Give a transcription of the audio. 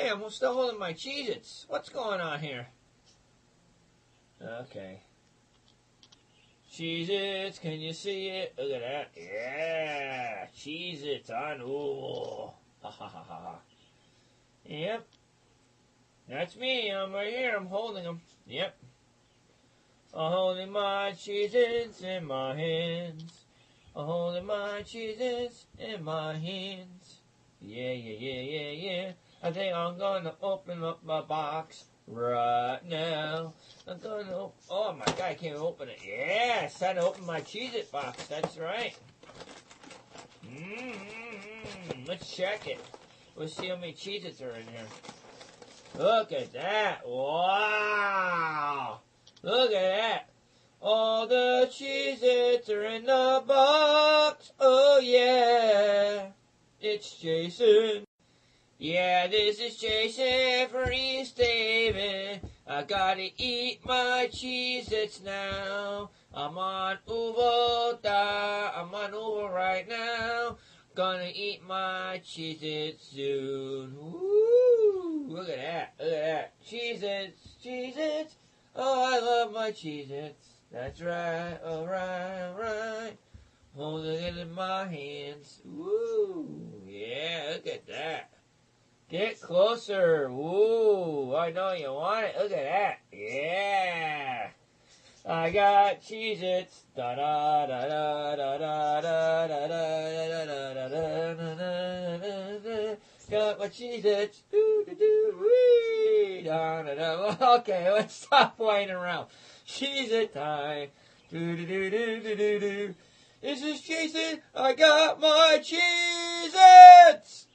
Hey, I'm still holding my Cheez-Its. What's going on here? Okay. Cheez-Its, can you see it? Look at that. Yeah, Cheez-Its on. Ooh. Ha ha ha ha. Yep. That's me. I'm right here. I'm holding them. Yep. I'm holding my Cheez-Its in my hands. I'm holding my Cheez-Its in my hands. Yeah, yeah, yeah, yeah, yeah. I think I'm gonna open up my box right now. I'm gonna oh my god, I can't open it. Yeah, it's time to open my Cheez-It box. That's right. Let's check it. Let's see how many Cheez-Its are in here. Look at that. Wow. Look at that. All the Cheez-Its are in the box. Oh yeah. It's Jason. Yeah, this is Jason for East Haven. I gotta eat my Cheez-Its now. I'm on Uvo I'm on Uvo right now. Gonna eat my Cheez-Its soon. Woo! Look at that. Look at that. Cheez-Its. Cheez-Its. Oh, I love my Cheez-Its. That's right. Alright, alright. Holding it in my hands. Woo! Yeah, look at that. Get closer. Woo! I know you want it. Look at that. Yeah! I got Cheez-Its. Da da da da da da da da da da da da. Got my Cheez-Its. Do do do wee. Da da da. Okay, let's stop playing around. Cheez-It time. Do do do do do do do. This is Jason. I got my Cheez-Its.